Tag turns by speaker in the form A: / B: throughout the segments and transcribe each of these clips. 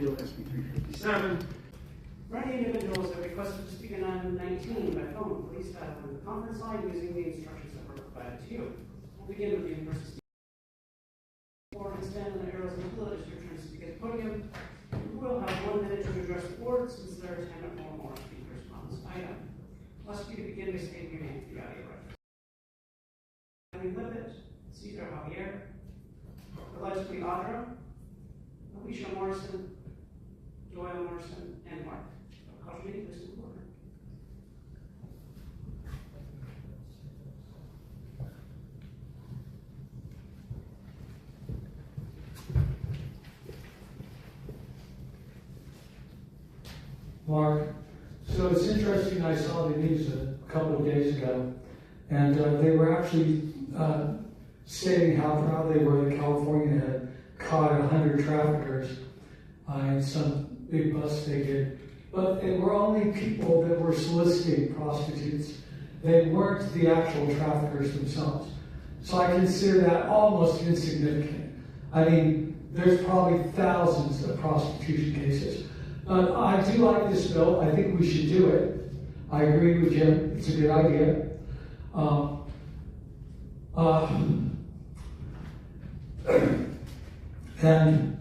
A: Appeal SB 357.
B: For any individuals that requested to speak in item 19 by phone, please dial on the conference line using the instructions that were provided to you. We'll begin with the in-person speaker. Or stand on the arrows until it is your turn to speak at the podium. You will have 1 minute to address the board since there are 10 or more speakers on this item. I'll ask you to begin by stating your name for the audio record. Lippett, Cesar Javier, allegedly Audra, Alicia Morrison, Doyle Morrison, and Mark. Call your name, please, in order.
C: Mark, so it's interesting, I saw the news a couple of days ago, and they were actually stating how proud they were that California had caught 100 traffickers in some big bus they did. But they were only people that were soliciting prostitutes. They weren't the actual traffickers themselves. So I consider that almost insignificant. I mean, there's probably thousands of prostitution cases. But I do like this bill. I think we should do it. I agree with Jim. It's a good idea. And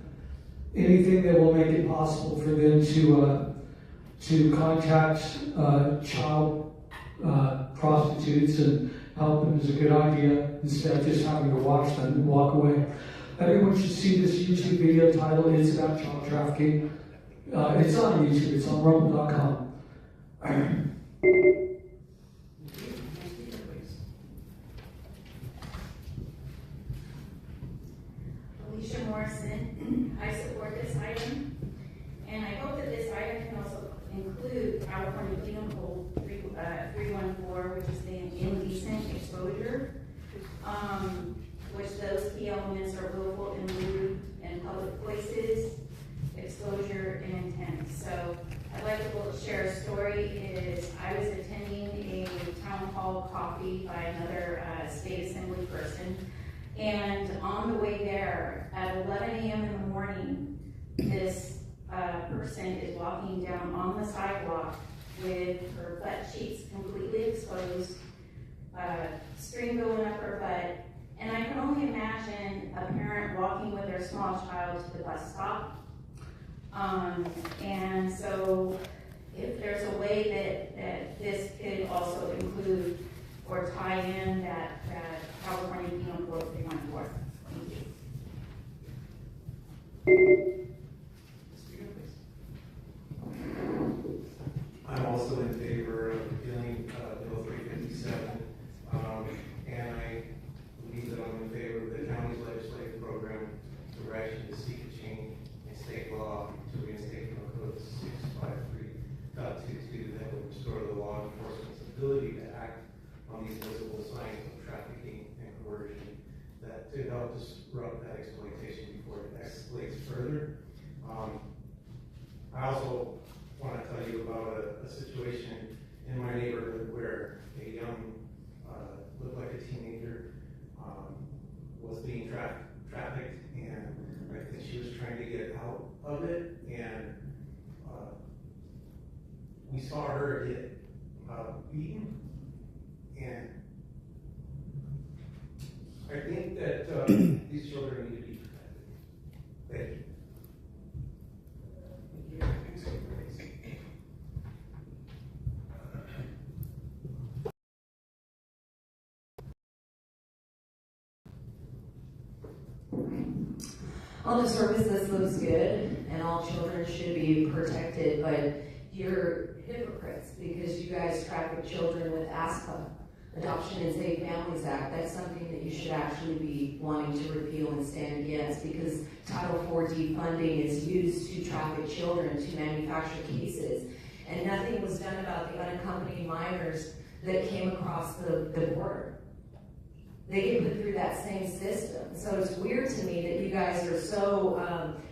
C: anything that will make it possible for them to contact child prostitutes and help them is a good idea instead of just having to watch them and walk away. Everyone should see this YouTube video titled "It's About Child Trafficking." It's on YouTube. It's on rumble.com.
D: Alicia Morrison. I support this item, and I hope that this item can also include California Penal Code 314, which is the indecent exposure, which those key elements are willful and lewd in public places, exposure, and intent. So I'd like to share a story. I was attending a town hall coffee by another state assembly person, and on the way there at 11 a.m. in the morning, this person is walking down on the sidewalk with her butt cheeks completely exposed, string going up her butt, and I can only imagine a parent walking with their small child to the bus stop. And so if there's a way that this could also include or tie in that California Penal Code 314. Thank you.
E: I'm also in favor of repealing Bill 357, and I believe that I'm in favor of the county's legislative program to actually seek a change in state law to reinstate Penal Code 653.22 that would restore the law enforcement's ability to act on these visible signs of trafficking and coercion that to help disrupt that exploitation before it escalates further. I also want to tell you about a situation in my neighborhood where a young, looked like a teenager, was being trafficked, and I think she was trying to get out of it, and we saw her get beaten, and I think that these children need to be protected. Thank you.
F: On the surface, this looks good, and all children should be protected, but you're hypocrites because you guys traffic children with ASPA, Adoption and Safe Families Act. That's something that you should actually be wanting to repeal and stand against, because Title IV defunding is used to traffic children, to manufacture cases, and nothing was done about the unaccompanied minors that came across the border. They get put through that same system. So it's weird to me that you guys are so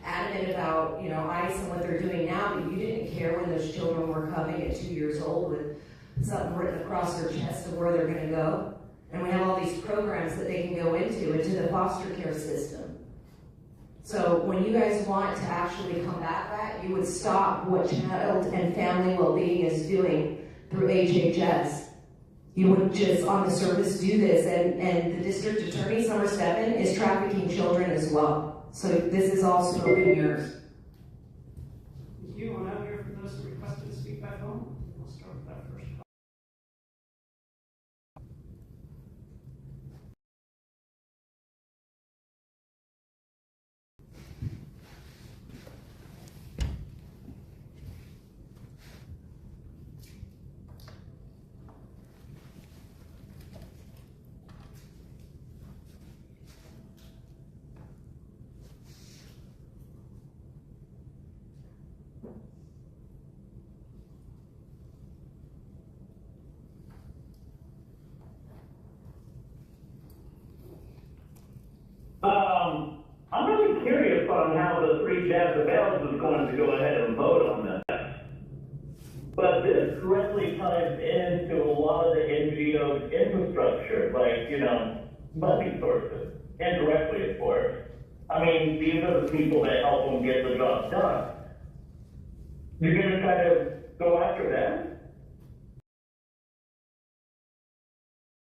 F: adamant about, ICE and what they're doing now, but you didn't care when those children were coming at 2 years old with something written across their chest of where they're going to go. And we have all these programs that they can go into the foster care system. So when you guys want to actually combat that, you would stop what child and family well-being is doing through HHS. You would just on the surface do this, and the district attorney's number 7 is trafficking children as well. So this is all smoke and mirrors.
B: Thank you. We'll now hear from those who requested to speak by phone. We'll start with that first.
A: I'm really curious on how the 3 Jezebels is going to go ahead and vote on this. But this directly ties into a lot of the NGO's infrastructure, like, funding sources, indirectly, of course. I mean, these are the people that help them get the job done. You're going to try to go after them?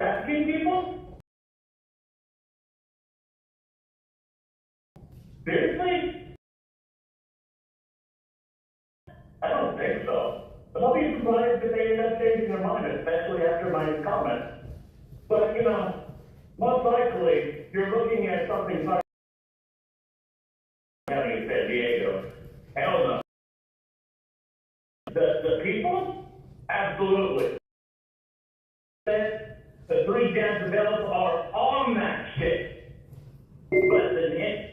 A: Asking people? Seriously? I don't think so. But I'll be surprised if they end up changing their mind, especially after my comment. But, most likely, you're looking at something like County of San Diego. Hell no. The people? Absolutely. The 3 Jezebels are on that shit. But then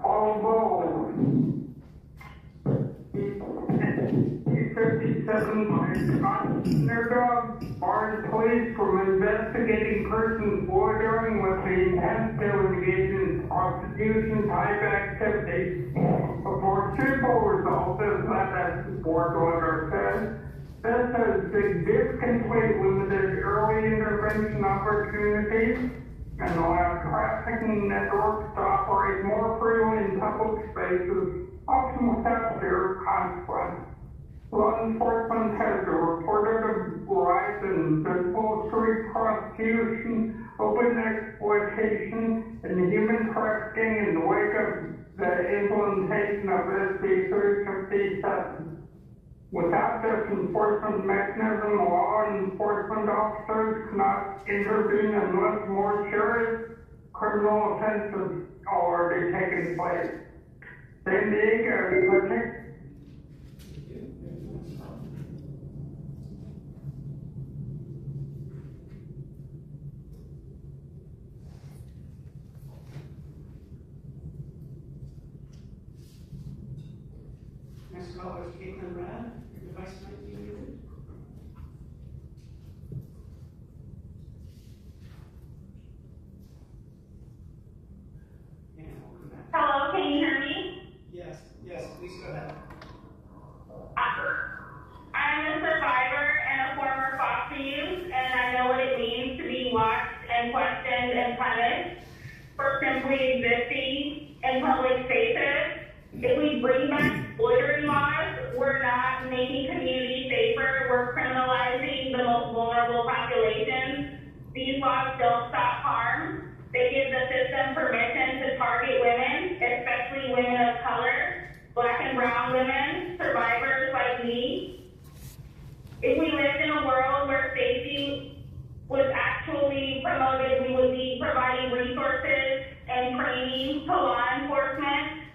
G: although E57 by their dog barred police from investigating persons loitering with the intent to engage in prostitution type activities. For simple results, as that board order says, this has significantly limited early intervention opportunities and allow trafficking networks to operate more freely in public spaces, often without fear of consequence. Law enforcement has reported a rise in visible street prostitution, open exploitation, and human trafficking in the wake of the implementation of SB 357. Without this enforcement mechanism, law enforcement officers cannot intervene unless more serious criminal offenses are already taken place. San Diego,
B: Next caller is Caitlin Rad. Your device might be muted. And welcome back.
H: Hello, can you hear me?
B: Yes, please go ahead.
H: I'm a survivor and a former foster youth, and I know what it means to be watched and questioned and punished for simply existing in public spaces. If we bring back loitering laws, we're not making communities safer, we're criminalizing the most vulnerable populations. These laws don't stop harm. They give the system permission to target women, especially women of color, Black and brown women, survivors like me. If we lived in a world where safety was actually promoted, we would be providing resources and training to law enforcement.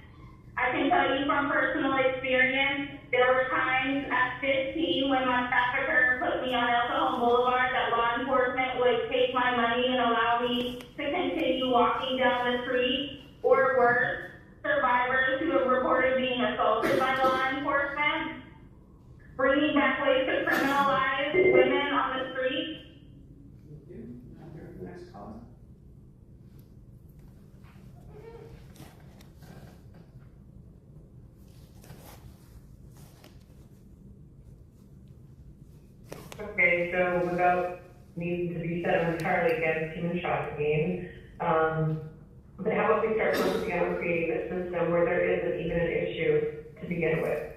H: I can tell you from personal experience, there were times at 15 when my trafficker put me on El Cajon Boulevard that law enforcement would take my money and allow me to continue walking down the street, or worse, survivors who have reported being assaulted by law enforcement. Bringing back ways to criminalize women on the street.
B: Thank you. Now here for the next caller.
I: about needs to be set entirely against human trafficking. But how about we start focusing on creating a system where there isn't even an issue to begin with?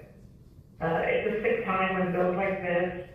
I: It's a sick time when bills like this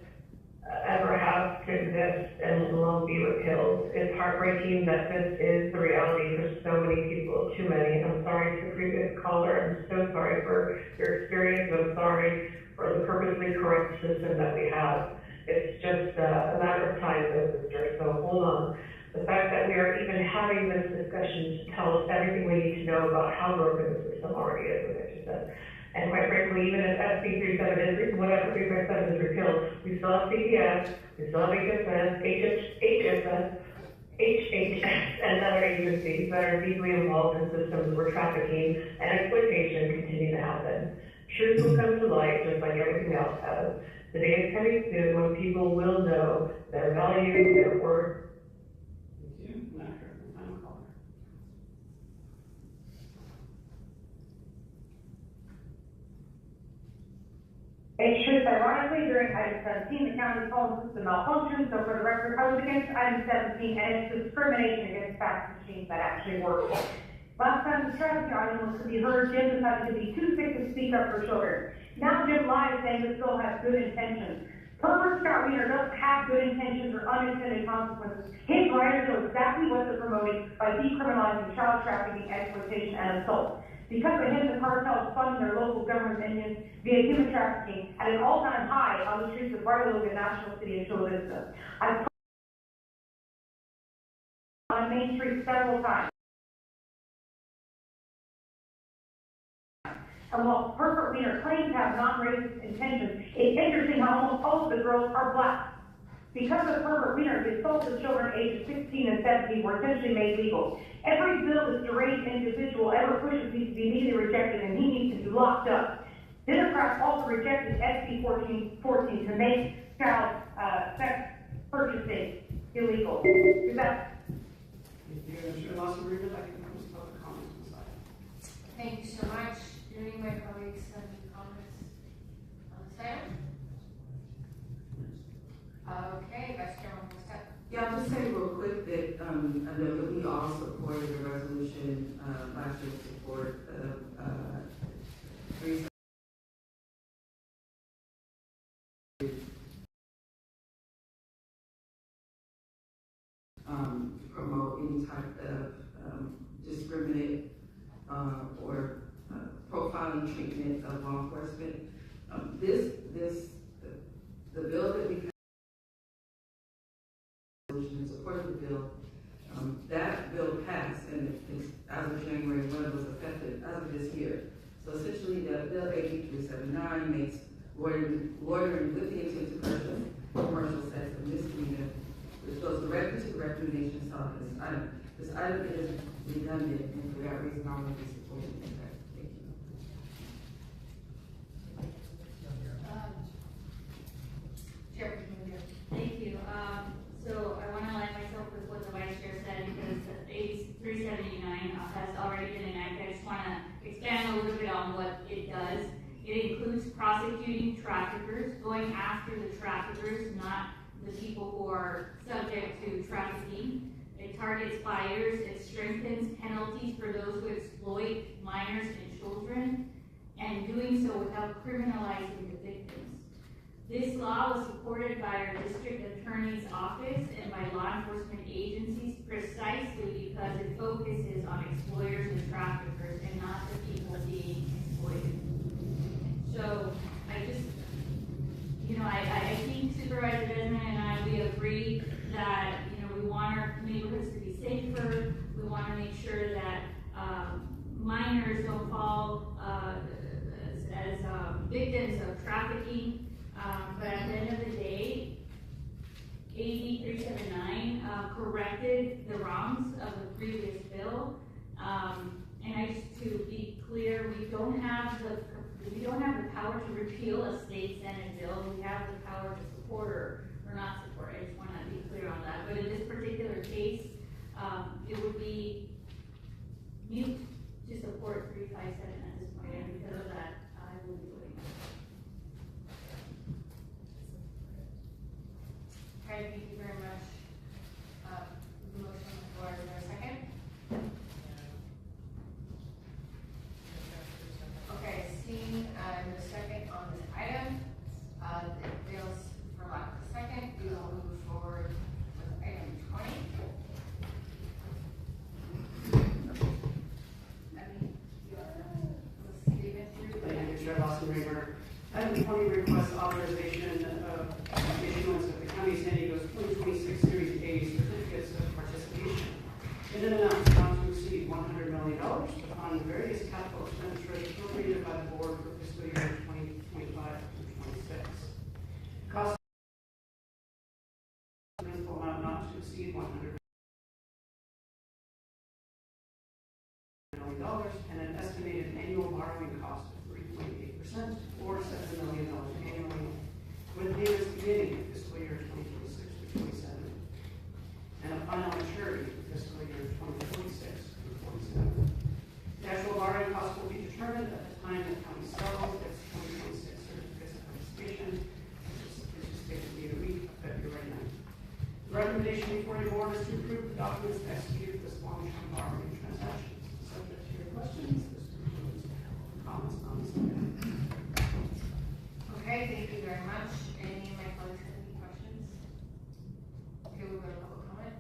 I: ever have to exist and let alone be repealed. It's heartbreaking that this is the reality for so many people, too many. And I'm sorry to the previous caller. I'm so sorry for your experience. I'm sorry for the perfectly correct system that we have. It's just a matter of time, sister. So hold on. The fact that we are even having this discussion to tell us everything we need to know about how broken the system already is, as I just said. And quite frankly, even if SB 37 is, whatever 357 is repealed, we still have CPS, we still have HHS, and other agencies that are deeply involved in systems where trafficking and exploitation continue to happen. Truth will come to light just like everything else has. The day is coming soon when people will know their value, their worth.
B: Thank you. Final caller.
J: It's just ironically, during item 17, the county's phone system malfunctioned, so for the record, I was against item 17, and it's discrimination against fax machines that actually work. Last time the traffic item was to be heard, Jim decided to be too sick to speak up for children. Now Jim lies saying this bill has good intentions. Pervert Scott Wiener doesn't have good intentions or unintended consequences. His writers know exactly what they're promoting by decriminalizing child trafficking, exploitation, and assault. Because of him, the cartels fund their local government minions via human trafficking at an all-time high on the streets of Bartolomé, National City, and Chula Vista. I've on Main Street several times. And while Herbert Wiener claims to have non-racist intentions, it's interesting how almost all of the girls are black. Because of Herbert Wiener, the assaults of children ages 16 and 17 were essentially made legal. Every bill this deranged individual ever pushes needs to be immediately rejected, and he needs to be locked up. Democrats also rejected SB 1414 to make child sex purchasing illegal. Is that?
B: Thank you, Mr. Lawson, read it. I can post public comments on the side.
K: Thank you so much. Do any of my colleagues have any comments on this item? Okay, Vice Chairman Muscat.
L: Yeah, I'll just say real quick that I know that we all supported the resolution last year, support of 3 promote any type of discriminate or profiling treatment of law enforcement. The bill that we in support of the bill, that bill passed, and it's, as of January 1, was effective as of this year. So essentially, the bill 8379 makes loitering with the intent to purchase commercial sex a misdemeanor, which goes directly to the recommendations of this item. This item is redundant, and for that reason, I will be supporting it. Thank you.
K: Chair,
D: Thank you. So I want to align myself with what the Vice Chair said, because 8379 has already been enacted. I just want to expand a little bit on what it does. It includes prosecuting traffickers, going after the traffickers, not the people who are subject to trafficking. It targets buyers. It strengthens penalties for those who exploit minors and children, and doing so without criminalizing the victims. This law was supported by our district attorney's office and by law enforcement agencies precisely because it focuses on exploiters and traffickers and not the people being exploited. So I just, I think Supervisor Desmond and I, we agree that, we want our neighborhoods to be safer. We want to make sure that minors don't fall as victims of trafficking. But at the end of the day, AB 379 corrected the wrongs of the previous bill. And I just, to be clear, we don't have the power to repeal a state senate bill. We have the power to support or not support. I just want to be clear on that. But in this particular case, it would be mute to support 357 at this point, and because of that, I will be voting no.
K: Okay, thank you.
B: 2020 requests authorization of issuance of the County of San Diego's 2026 Series A certificates of participation in an amount not to exceed $100 million to fund various capital expenditures appropriated by the board for fiscal year 2025 through 26. Cost principal amount not to exceed $100 million and an estimated annual borrowing cost of 3.8% or $7 million annually, with payments beginning in fiscal year 2026 through 27, and a final maturity for fiscal year 2046 through 47. The actual borrowing cost will be determined at the time the county sells its 2026 certificates of participation, which is anticipated to be the week of February 9th. The recommendation before your board is to approve the documents to execute this long-term borrowing transaction. Subject to your questions, this concludes comments on this item.
K: Okay, thank you very much. Any of my colleagues have any questions? Okay, we'll go to public comment.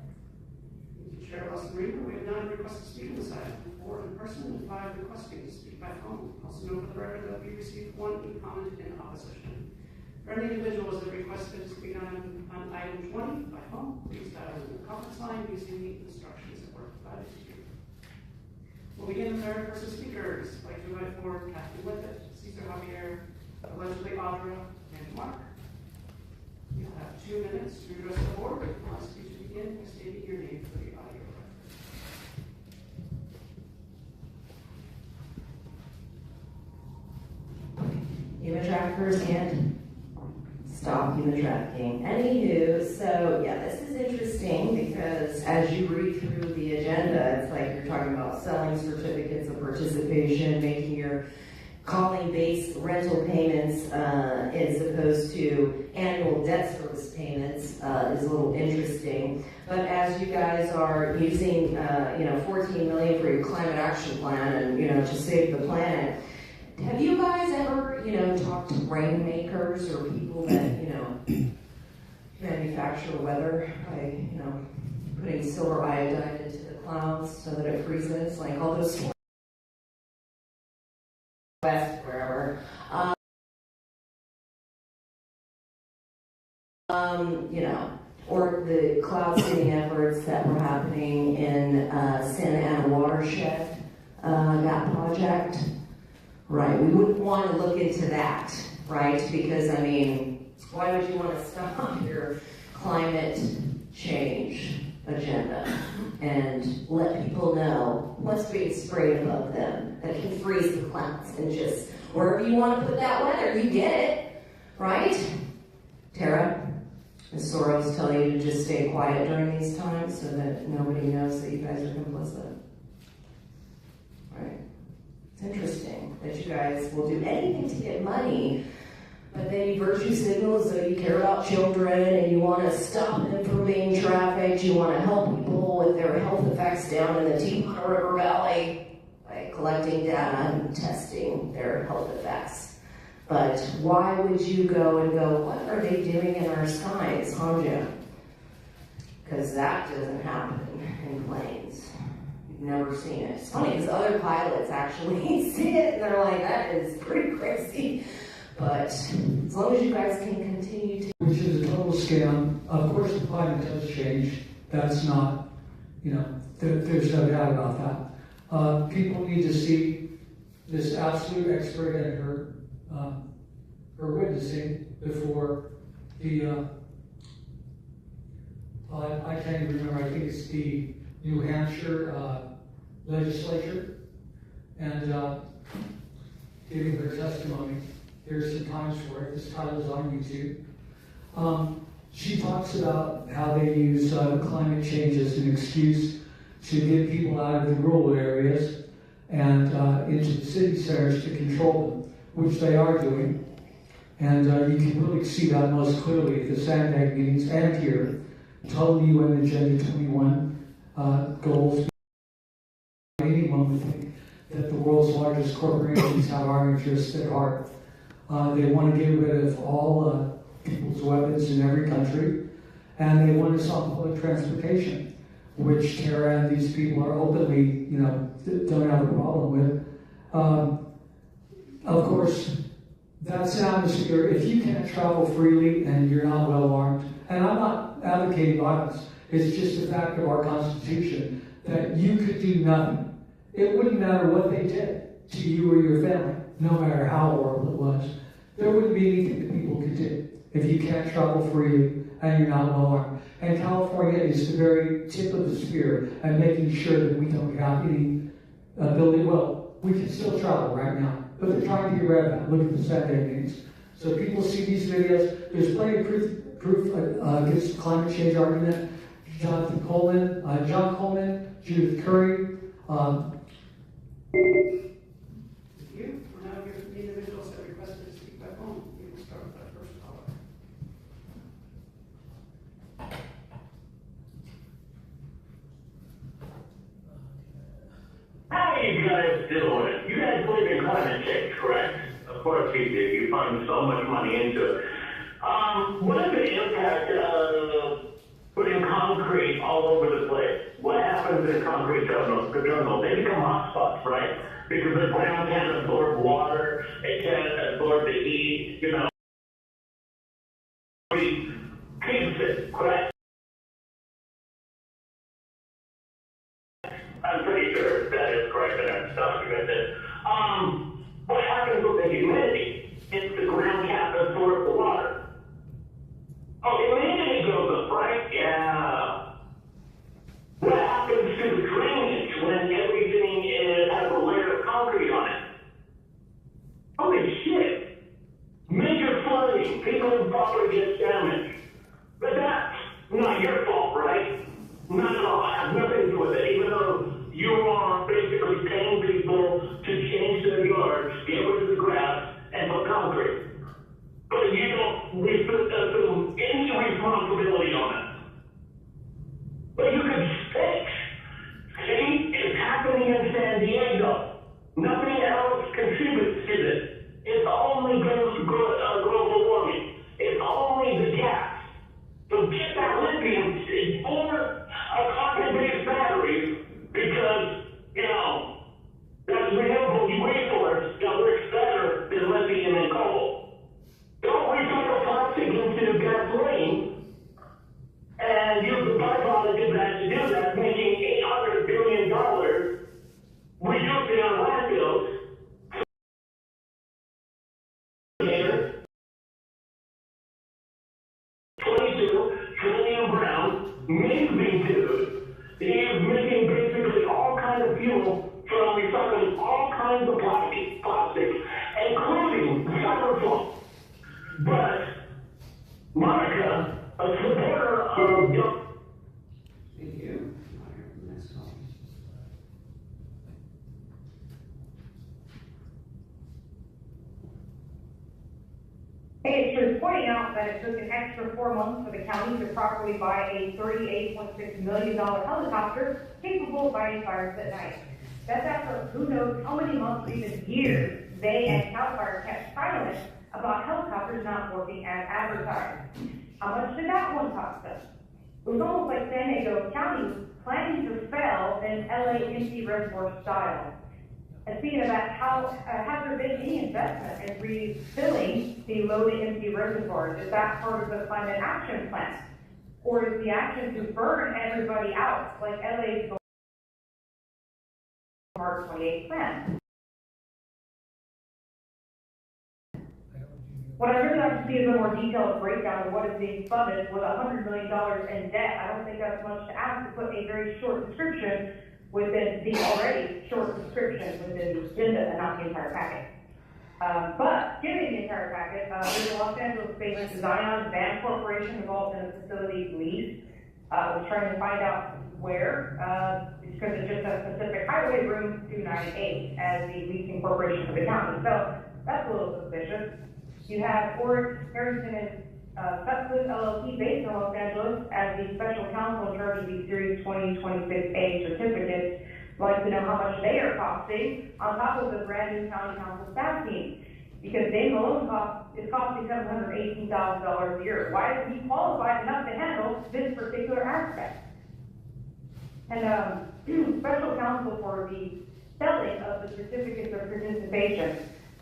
B: Thank you, Chair Wilson Reamer. We have 9 requests to speak on this item, 4 in person and 5 requesting to speak by phone. Also note for the record that we received 1 e-comment in opposition. For any individuals that requested to speak on item 20 by phone, please dial in the conference line using the instructions that were provided to you. We'll begin with our person speakers. I'd like to invite forward Kathy Lippett, Cesar Javier, allegedly Audra, and Mark. You'll have 2 minutes to address the board. I'll ask you to begin by stating your name for the audio record.
F: Human traffickers can't stop human trafficking. Anywho, so yeah, this is interesting because as you read through the agenda, it's like you're talking about selling certificates of participation, making your calling-based rental payments as opposed to annual debt service payments is a little interesting. But as you guys are using, $14 million for your climate action plan and, to save the planet, have you guys ever, talked to rainmakers or people that, manufacture weather by, putting silver iodine into the clouds so that it freezes, like all those west, wherever. Or the cloud seeding efforts that were happening in Santa Ana watershed, that project. Right, we wouldn't want to look into that, right? Because, why would you want to stop your climate change agenda and let people know what's being sprayed above them that can freeze the clouds and just, wherever you want to put that weather, you get it, right? Tara, does Soros tell you to just stay quiet during these times so that nobody knows that you guys are complicit? Right. It's interesting that you guys will do anything to get money, but then you virtue signal as though you care about children and you want to stop them from being trafficked. You want to help people with their health effects down in the Tijuana River Valley by collecting data and testing their health effects. But why would you go, what are they doing in our skies, huh, Jim? Because that doesn't happen in planes. You've never seen it. It's funny because other pilots actually see it and they're like, that is pretty crazy. But as long as you guys can continue to...
C: Which is a total scam. Of course the climate does change. That's not, there's no doubt about that. People need to see this absolute expert and her witnessing before the, I can't even remember, I think it's the New Hampshire legislature, and giving her testimony. Here's some times for it. This title is on YouTube. She talks about how they use climate change as an excuse to get people out of the rural areas and into the city centers to control them, which they are doing. And you can really see that most clearly at the Sandbag meetings and here. Total UN Agenda 21 goals. Anyone would think that the world's largest corporations have our interests at heart. They want to get rid of all people's weapons in every country, and they want to stop public transportation, which Tara and these people are openly, don't have a problem with. Of course, That's not the spirit. If you can't travel freely and you're not well armed, and I'm not advocating violence, it's just a fact of our Constitution that you could do nothing. It wouldn't matter what they did to you or your family, no matter how horrible it was. There wouldn't be anything that people could do if you can't travel freely and you're not well armed. And California is the very tip of the spear at making sure that we don't have any ability. Well, we can still travel right now, but they're trying to get rid of that. Look at the Saturday meetings. So people see these videos. There's plenty of proof against the climate change argument. John Coleman, Judith Curry.
B: Thank you. We're now here for the individuals that requested to speak by phone. We will start with that first caller.
A: How are you guys doing? You guys believe in climate change, correct? Of course you do. You fund so much money into it. What is the impact of putting concrete all over the place? What happens in concrete terminals? They become hotspots, right? Because the ground can't absorb water, it can't absorb the heat, you know. Keeps it, correct? I'm pretty sure that is correct, and that's documented. What happens with the humidity? If the ground can't absorb the water. Oh, humidity goes up, right? Yeah. What happens to the drainage when everything has a layer of concrete on it? Holy shit! Major flooding, people in property gets damaged. But that's not your fault, right? Not at all. I have nothing to do with it, even though you are basically paying people to change their yards, get rid of the grass, and put concrete. But you don't assume any responsibility on it. But you could fix. See, it's happening in San Diego. Nothing else contributes to this. It's only global warming. It's only the gas. So get that lithium or a carbon-based battery because, you know, that's renewable resource that works better than lithium and coal. Don't recycle plastic into gasoline and use the byproduct of that to do that, making $800 billion, reducing our landfills. 22 trillion brown, amazing dude. He is making basically all kinds of fuel from recycling all kinds of plastics, including styrofoam. But Monica, a supporter of
B: Thank you. Now here for the next caller.
J: Hey, it's worth pointing out that it took an extra 4 months for the county to properly buy a $38.6 million helicopter capable of fighting fires at night. That's after who knows how many months or even years they and CAL FIRE kept silent about helicopters not working as advertised. How much did that one cost them? It was almost like San Diego County was planning to fail in LA empty reservoir style. And speaking of that, has there been any investment in refilling the low to empty reservoirs? Is that part of the climate action plan? Or is the action to burn everybody out, like LA's March 28 plan? What I'd really like to see is a more detailed breakdown of what is being funded with $100 million in debt. I don't think that's much to ask to put a very short description within the already short description within the agenda and not the entire packet. But given the entire packet, there's a Los Angeles-based Zion Van Corporation involved in the facility lease. We're trying to find out where, because it just has specific highway room 298 as the leasing corporation for the county. So that's a little suspicious. You have Oryx, Harrington, and Sutcliffe LLC based in Los Angeles as the special counsel in charge of the Series 2026A certificates. I'd like to know how much they are costing on top of the brand new county council staff team. Because Dave Malone is costing $718,000 a year. Why is he qualified enough to handle this particular aspect? And special counsel for the selling of the certificates of participation.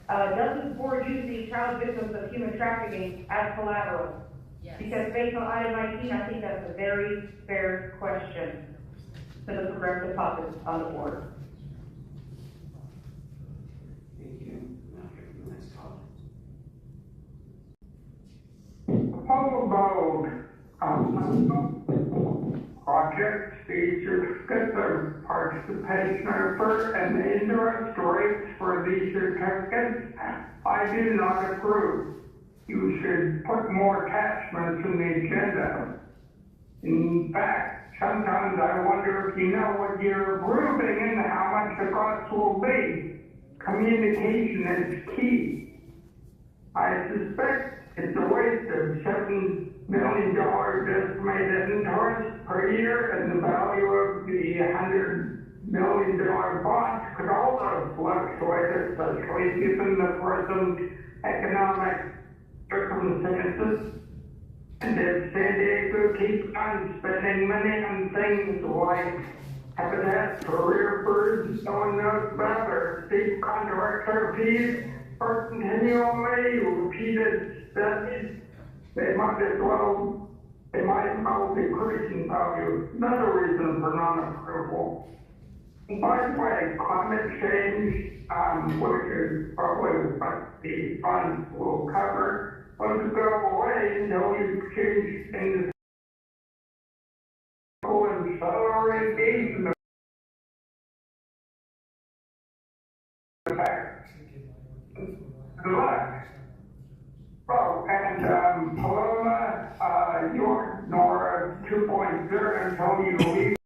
J: Does this board use the child victims of human trafficking as collateral?
D: Yes.
J: Because based on item 19, I think that's a very fair question to the progressive caucus on the board.
B: Thank you. Now here for the next call.
G: How about, projects, the certificates of participation effort and the interest rates for these certificates? I do not approve. You should put more attachments in the agenda. In fact, sometimes I wonder if you know what you're approving and how much the cost will be. Communication is key. I suspect it's a waste of $7 million estimated interest per year, and the value of the $100 million bonds could also fluctuate, especially given the present economic circumstances. And if San Diego keeps on spending money on things like habitat for rare birds no one knows about, or steep contractor fees, or continually repeated studies, they might as well be increasing value. Another reason for non-approval. By the way, climate change, which is probably what the funds will cover, won't go away until you change things and solar engagement. Good luck. Oh, and Paloma, you're Nora 2.0 until you leave.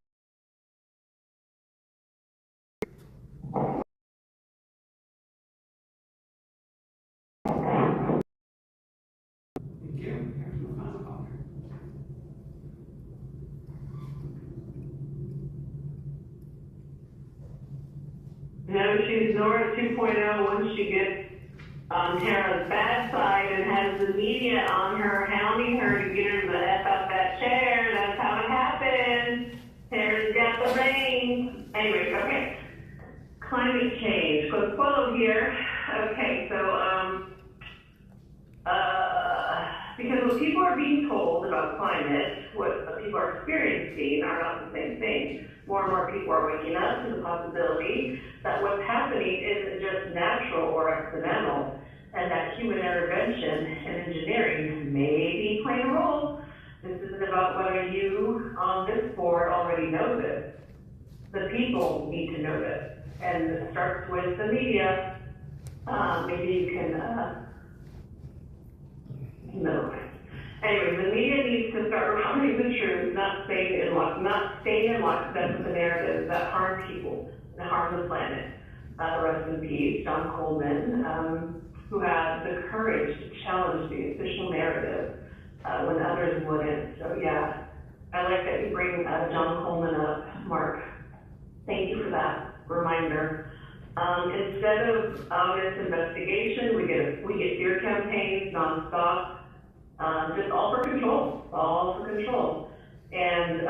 B: Thank you. Here's the final caller.
M: No, she's Nora 2.0 once she gets on Tara's bad side and has the media on her, hounding her to get her the F out that chair. That's how it happens. Tara's got the reins. Anyway, okay. Climate change. Let's follow here. Okay, so, because what people are being told about climate, what people are experiencing are not the same thing. More and more people are waking up to the possibility that what's happening isn't just natural or accidental, and that human intervention and engineering may be playing a role. This isn't about whether you on this board already know this. The people need to know this, and it starts with the media. Maybe you can no. Anyway, the media needs to start reporting the truth, not staying in lockstep with the narratives that harm people and harm the planet. Rest in peace, John Coleman, who had the courage to challenge the official narrative when others wouldn't. So yeah, I like that you bring John Coleman up, Mark. Thank you for that reminder. Instead of this investigation, we get fear campaigns nonstop. Just all for control. And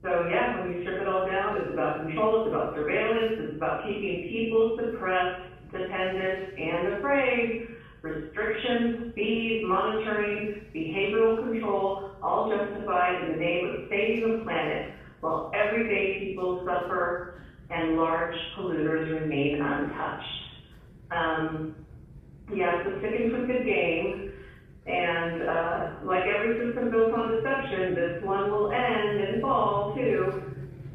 M: so yeah, when you strip it all down, it's about control, it's about surveillance, it's about keeping people suppressed, dependent, and afraid. Restrictions, fees, monitoring, behavioral control, all justified in the name of saving the planet, while everyday people suffer and large polluters remain untouched. Yeah, so sticking with the game. And like every system built on deception, this one will end and fall too.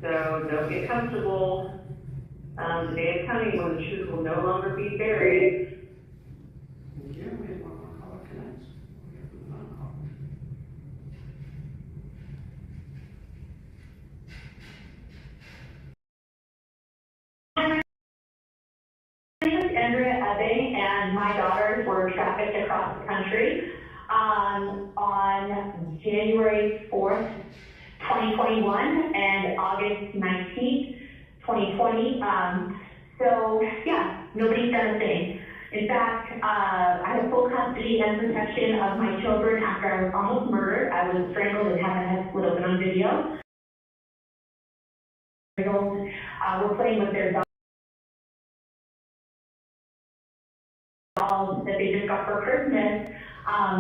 M: So don't get comfortable. The day is coming when the truth will no longer be buried.
B: Thank you. We have one more caller connect. We have the final caller.
H: My name is Andrea Ebbing, and my daughters were trafficked across the country on January 4th, 2021 and August 19th, 2020. So yeah, nobody's done a thing. In fact, I have full custody and protection of my children after I was almost murdered. I was strangled and had my head split open on video. We're playing with their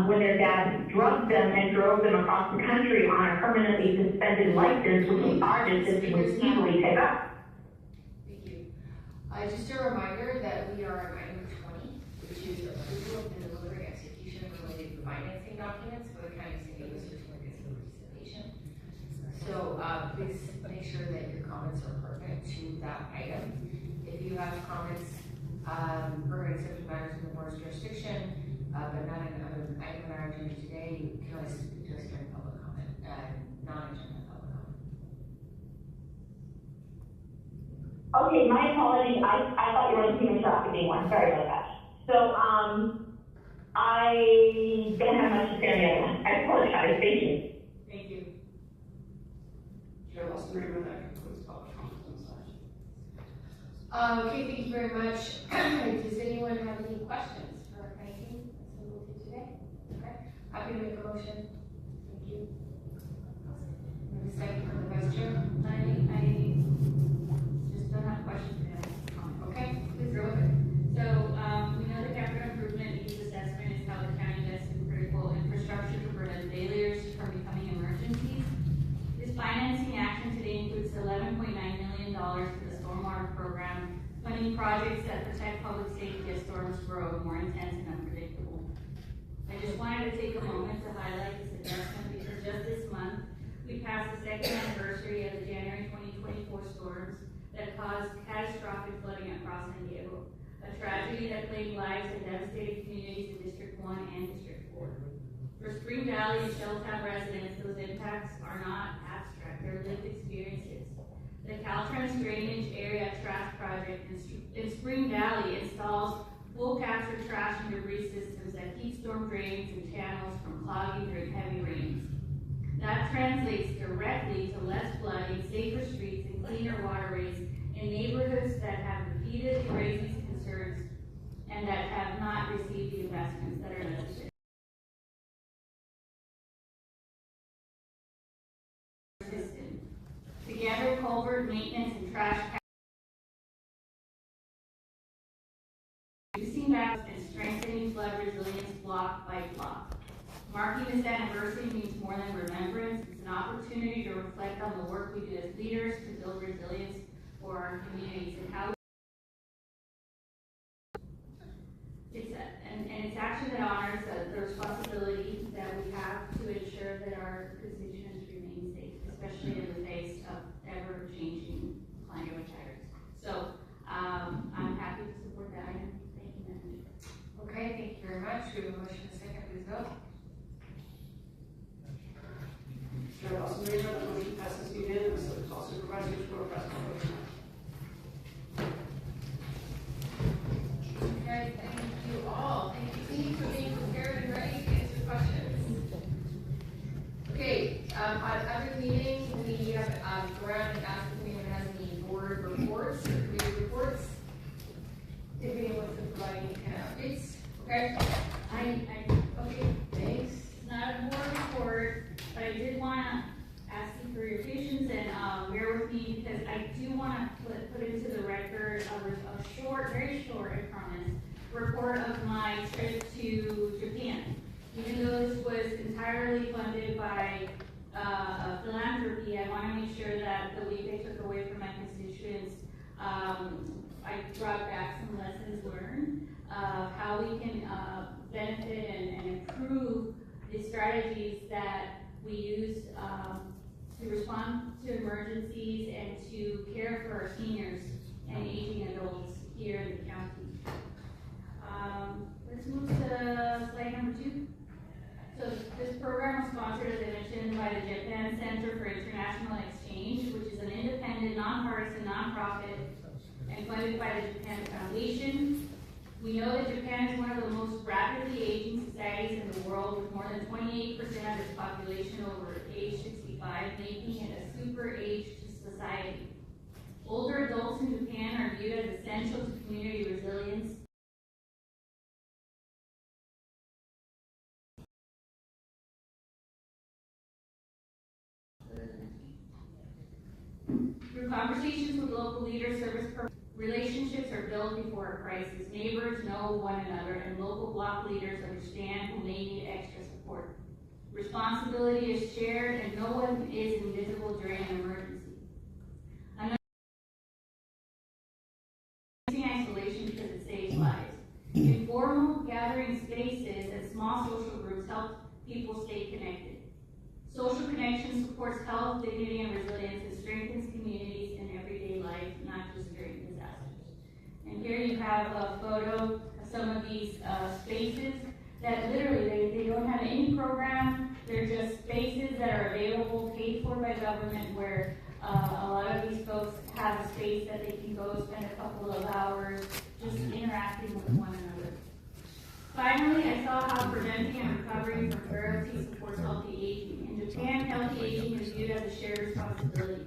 H: when their dad drugged them and drove them across the country on a permanently suspended license, which our system would easily pick up.
K: Thank you. Just a reminder that we are at item 20, which is approval of the delivery execution of related financing documents for the county San Diego certificates of participation. So please make sure that your comments are pertinent to that item. If you have comments regarding subject matters in the board's jurisdiction, but not in other item on our agenda today, you can always speak to us during public comment, non-agenda public comment.
H: Okay, my apologies. I thought you were the human trafficking one. Sorry about that. So, I don't have much to say on the other one. I apologize. Thank you.
K: Thank you.
B: Chair Wilson, remember that concludes public comments on this item.
K: Okay, thank you very much. Does anyone have any questions for anything that's been moved to today? Okay, happy to make a motion. Thank you. And a second from the vice chair. I just don't have questions for that. Okay, please go ahead.
N: So, we know the capital improvement needs assessment is how the county invests in critical infrastructure to prevent failures from becoming emergencies. This financing action today includes $11.9 million for the stormwater program, funding projects that protect public safety as storms grow more intense and unpredictable. I just wanted to take a moment to highlight this investment because just this month, we passed the second anniversary of the January 2024 storms that caused catastrophic flooding across San Diego, a tragedy that claimed lives and devastated communities in District 1 and District 4. For Spring Valley and Shelltown residents, those impacts are not abstract, they're lived experiences. The Caltrans Drainage Area Trash Project in Spring Valley installs full capture trash and debris systems that keep storm drains and channels from clogging during heavy rains. That translates directly to less flooding, safer streets, and cleaner waterways in neighborhoods that have repeatedly raised these concerns and that have not received the investments that are necessary. Together, culvert maintenance and trash reducing backups and strengthening flood resilience block by block. Marking this anniversary means more than remembrance. It's an opportunity to reflect on the work we do as leaders to build resilience for our communities and how it's action that honors the responsibility that we have to ensure that our constituents remain safe, especially in the face of ever-changing climate patterns. So I'm happy to support that item. Thank you, Madam Chair.
K: Okay, thank you very much. We have a motion and a second. Please vote.
B: Chair Wilson, remember that motion passes unanimously. All supervisors will press the vote.
K: Okay, thank you all. Thank you, team, for being prepared and ready to answer questions. Okay, at every meeting, we have go around and ask if anyone has any board reports or committee reports. If anyone wants to provide any kind of updates, okay? Okay, thanks.
N: It's not a board report, but I did want to ask you for your patience and bear with me because I do want to put into the record a short, very short, I promise, report of my trip to Japan. Even though this was entirely funded by philanthropy, I want to make sure that the week I took away from my constituents, I brought back some lessons learned of how we can benefit and improve the strategies that we use to respond to emergencies and to care for our seniors and aging adults here in the county. Let's move to slide number 2. So this program was sponsored, as I mentioned, by the Japan Center for International Exchange, which is an independent, nonpartisan nonprofit and funded by the Japan Foundation. We know that Japan is one of the most rapidly aging societies in the world, with more than 28% of its population over age 65, making it a super aged society. Older adults in Japan are viewed as essential to community resilience. Through conversations with local leaders, service Relationships are built before a crisis. Neighbors know one another, and local block leaders understand who may need extra support. Responsibility is shared, and no one is invisible during an emergency. Another isolation because it saves lives. Informal gathering spaces and small social groups help people stay connected. Social connection supports health, dignity, and resilience, and strengthens communities in everyday life, not just during disasters. And here you have a photo of some of these spaces that literally, they don't have any program. They're just spaces that are available, paid for by government, where a lot of these folks have a space that they can go spend a couple of hours just interacting with one another. Finally, I saw how preventing and recovering from frailty supports healthy aging. In Japan, healthy aging is viewed as a shared responsibility.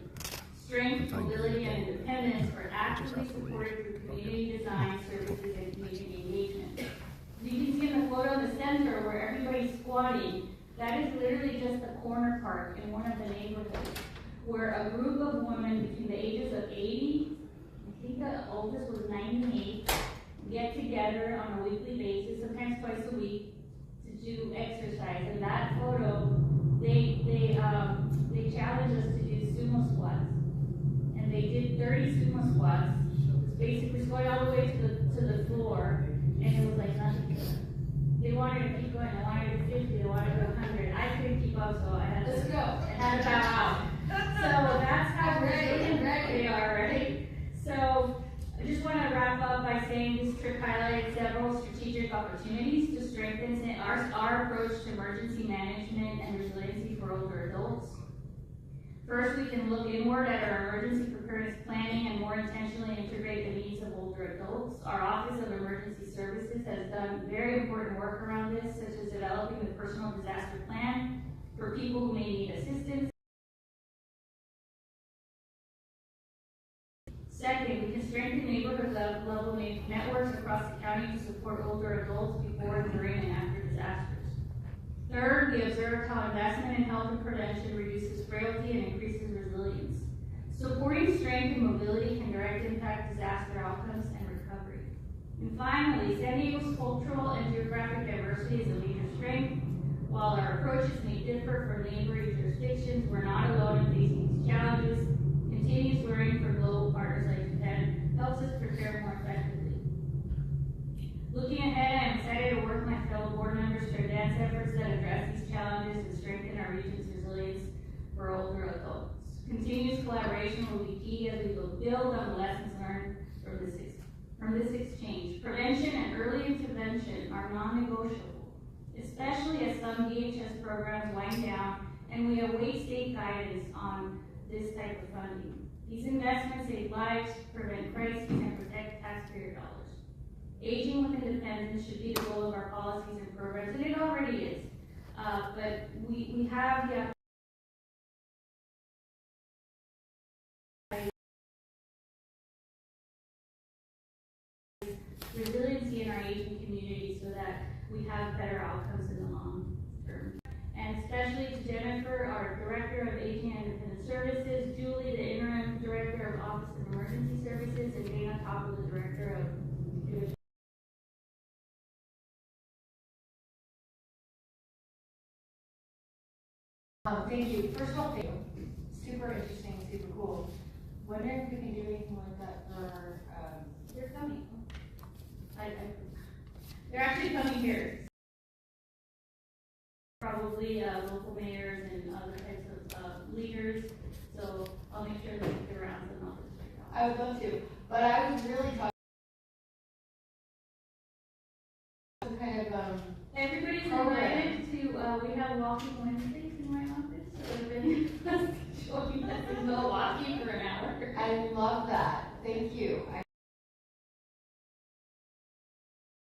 N: Strength, mobility, and independence are actively supported through community design, services, and community engagement. You can see in the photo in the center where everybody's squatting. That is literally just a corner park in one of the neighborhoods where a group of women between the ages of 80, I think the oldest was 98, get together on a weekly basis, sometimes twice a week, to do exercise. In that photo, they challenged us to do sumo squats. And they did 30 sumo squats. It's basically going all the way to the floor, and it was like nothing to them. They wanted to keep going. They wanted to do 50. They wanted to do 100. I couldn't keep up, so I had to go. I had to bow out. So that's how resilient they are, right? So I just want to wrap up by saying this trip highlighted several strategic opportunities to strengthen our approach to emergency management and resiliency for older adults. First, we can look inward at our emergency preparedness planning and more intentionally integrate the needs of older adults. Our Office of Emergency Services has done very important work around this, such as developing the personal disaster plan for people who may need assistance. Second, we can strengthen neighborhood level networks across the county to support older adults before, during, and after disasters. Third, we observed how investment in health and prevention reduces frailty and increases resilience. Supporting strength and mobility can directly impact disaster outcomes and recovery. And finally, San Diego's cultural and geographic diversity is a major strength. While our approaches may differ from neighboring jurisdictions, we're not alone in facing these challenges. Continuous learning from global partners like Japan helps us prepare more effectively. Looking ahead, I'm excited to work with my fellow board members to advance efforts that address these challenges and strengthen our region's resilience for older adults. Continuous collaboration will be key as we will build on the lessons learned from this exchange. Prevention and early intervention are non-negotiable, especially as some DHS programs wind down and we await state guidance on this type of funding. These investments save lives, prevent crises, and protect taxpayer dollars. Aging with independence should be the goal of our policies and programs, and it already is. But we have the resiliency in our aging community so that we have better outcomes in the long term. And especially to Jennifer, our Director of Aging and Independent Services, Julie, the Interim Director of Office of Emergency Services, and Dana Topple, the Director of
K: Thank you. First of all, thank you. Super interesting, super cool. Wondering if we can do anything like that for
N: they're coming. They're actually coming here. Probably local mayors and other types of leaders. So I'll make sure that they're around and all this.
K: I would love to, but I was really talking kind of
N: everybody's invited to. We have walking Wednesdays in my office. So if anyone wants to join us and go walking for an hour.
K: I love that. Thank you.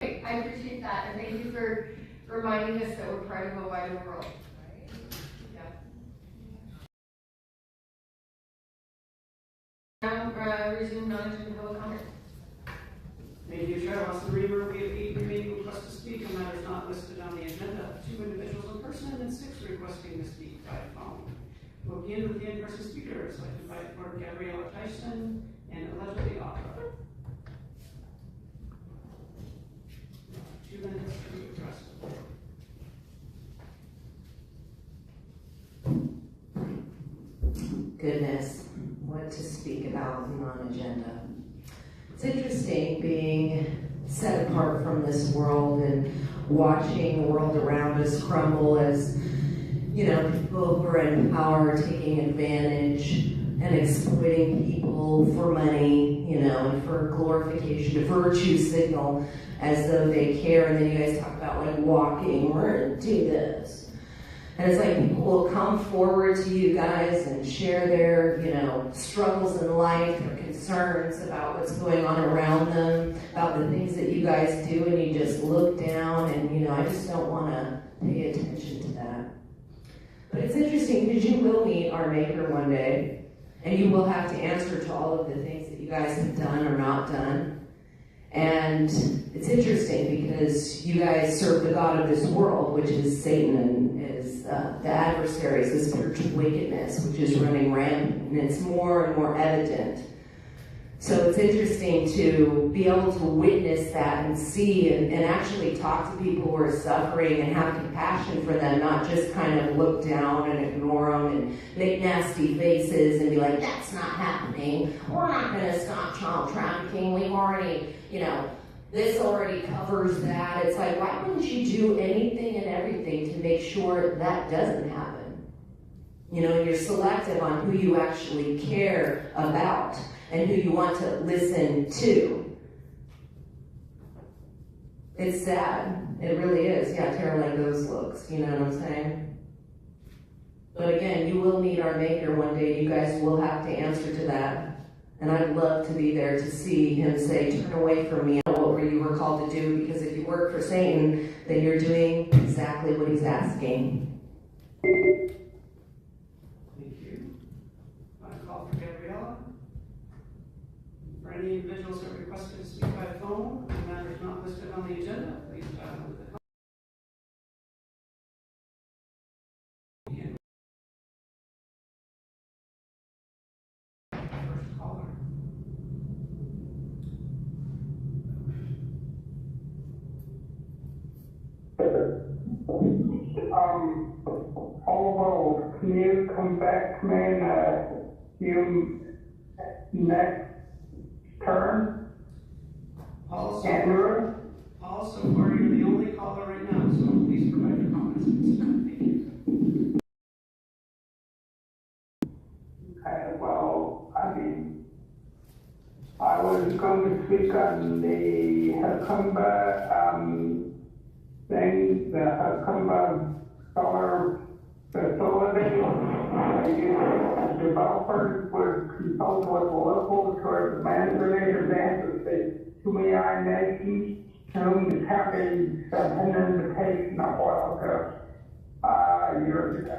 K: I appreciate that, and thank you for reminding us that we're part of a wider world. Yeah. Now, resume non-agenda public comment.
B: Thank you, Chair. Austin Reaver, we have 8 remaining requests to speak on matters not listed on the agenda. 2 individuals in person and 6 requesting to speak by phone. We'll begin with the in-person speakers. I'd like to invite Board Gabriella Tyson and allegedly Opera.
F: goodness, what to speak about on agenda. It's interesting being set apart from this world and watching the world around us crumble as, people who are in power taking advantage and exploiting people for money, and for glorification, to virtue signal as though they care. And then you guys talk about like walking, we're gonna do this. And it's like people will come forward to you guys and share their, struggles in life, their concerns about what's going on around them, about the things that you guys do, and you just look down and, I just don't want to pay attention to that. But it's interesting because you will meet our Maker one day, and you will have to answer to all of the things that you guys have done or not done. And it's interesting because you guys serve the God of this world, which is Satan, and is the adversaries, the spiritual wickedness, which is running rampant, and it's more and more evident. So it's interesting to be able to witness that and see and actually talk to people who are suffering and have compassion for them, not just kind of look down and ignore them and make nasty faces and be like, that's not happening. We're not going to stop child trafficking. We've already, this already covers that. It's like, why wouldn't you do anything and everything to make sure that doesn't happen? You're selective on who you actually care about and who you want to listen to. It's sad. It really is. Yeah, Tara, like those looks. You know what I'm saying? But again, you will meet our Maker one day. You guys will have to answer to that. And I'd love to be there to see him say, turn away from me. What you were called to do, because if you work for Satan, then you're doing exactly what he's asking.
B: Thank you. I call for Gabriella. For any individuals that requested to speak by phone on matters not listed on the agenda, please dial into the first caller.
G: Although, can you come back to me in next turn?
B: Paul,
G: Andrew?
B: so far you're the only caller right now, so please provide your comments. Thank you.
G: Okay, well, I was going to speak on the Hercumba thing, the Hercumba solar facility. The developers would consult with the locals toward the mandated advances of the Kumeyaay Nation, to whom the county sent an invitation a while ago, years ago.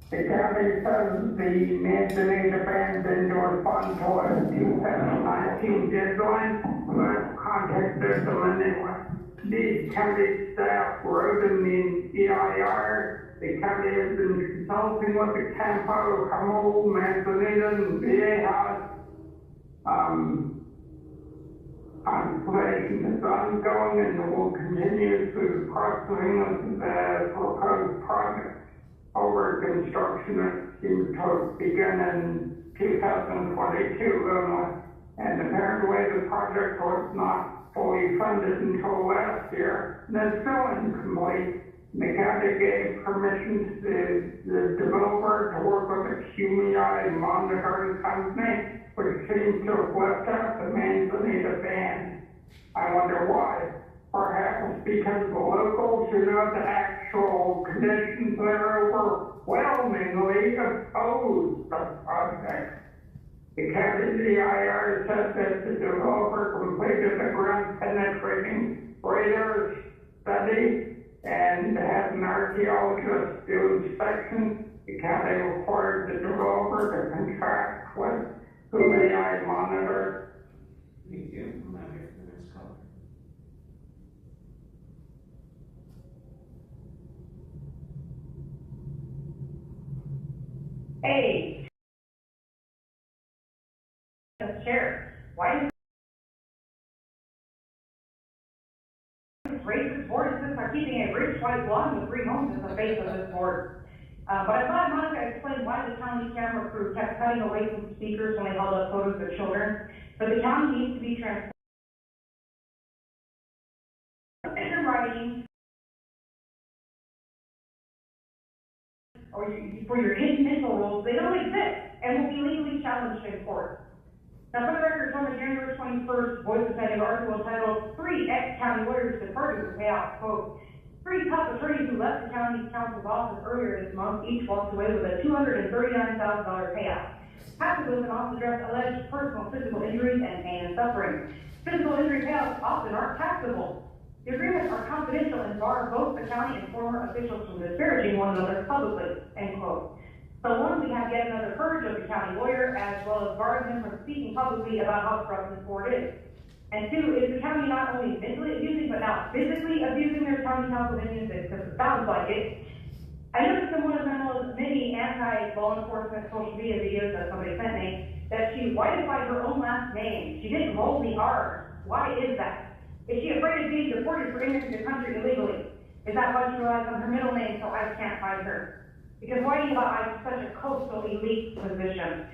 G: The county says the mandated band didn't respond to a 2019 deadline, but contacted them anyway. The county staff wrote in the EIR, the county has been consulting with the Campo, Camel, Manzanita, and Viejas. Consultation is ongoing and will continue through the processing of the proposed project. Over construction that seems to begin in 2022 only, and apparently the project was not fully funded until last year, and it's still incomplete. The county gave permission to the developer to work with a Kumeyaay monitoring company, which seems to have left out the Manzanita band. I wonder why. Perhaps because the locals who know the actual conditions there overwhelmingly oppose the project. The county EIR said that the developer completed a ground penetrating radar study and had an archaeologist do inspections. The county required the developer to contract with Kumeyaay Monitor.
B: Thank you. I'm out here for the next caller.
J: Hey, Sheriff, why is racist board assist by keeping a rich white blonde with 3 homes at the base of this board? But I'm glad Monica explained why the county camera crew kept cutting away from speakers when they held up photos of children. But the county needs to be transparent. And in writing, or for your hidden mental rules, they don't exist and will be legally challenged in court. Now, for the record, on the January 21st Voice of San Diego article entitled 3 ex-county lawyers departed with payout, quote, 3 top attorneys who left the county counsel's office earlier this month each walked away with a $239,000 payout. Half of those often address alleged personal physical injuries and pain and suffering. Physical injury payouts often aren't taxable. The agreements are confidential and bar both the county and former officials from disparaging one another publicly, end quote. So one, we have yet another purge of the county lawyer, as well as barring him from speaking publicly about how corrupt this board is. And 2, is the county not only mentally abusing, but now physically abusing their county council minions, because it sounds like it. I noticed in one of Memo's many anti-law enforcement social media videos that somebody sent me, that she whiteified her own last name. She didn't roll the R's. Why is that? Is she afraid of being deported for entering the country illegally? Is that why she relies on her middle name so I can't find her? Because why do you buy such a coastal elite position?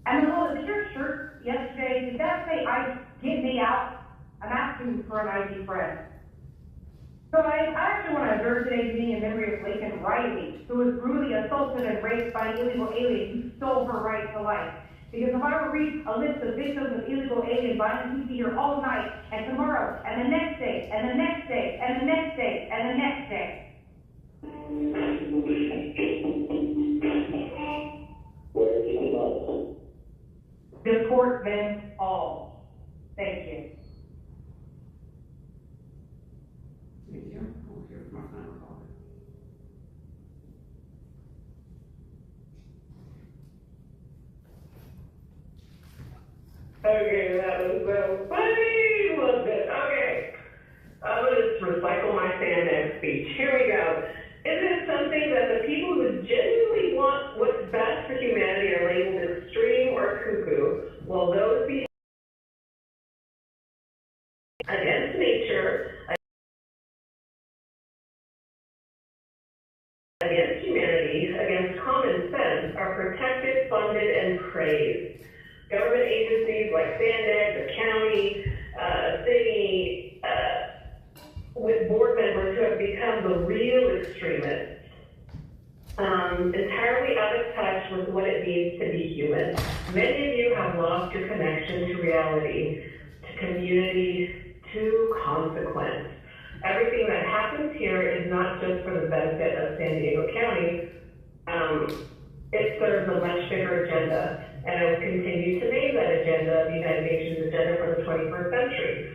J: And Lola, did your shirt yesterday, did that say, get me out? I'm asking for an ID friend. So I actually want to observe today's meeting in memory of Laken Riley, who was brutally assaulted and raped by an illegal alien who stole her right to life. Because if I were to read a list of victims of illegal alien violence, we'd be here all night, and tomorrow, and the next day, and the next day, and the next day, and the next day. Deport them all. Thank you.
B: Thank you. We'll hear from our final caller.
M: Okay, that was so funny, wasn't it? Okay. I'm gonna just recycle my Sandman speech. Here we go. Is it something that the people who genuinely want what's best for humanity are labeled extreme or cuckoo, while those behaving against nature, against humanity, against common sense, are protected, funded, and praised? Government agencies like SANDEG, the county, city, with board members who have become the real extremists, entirely out of touch with what it means to be human. Many of you have lost your connection to reality, to community, to consequence. Everything that happens here is not just for the benefit of San Diego County. It serves a much bigger agenda, and it will continue to name that agenda the United Nations agenda for the 21st century.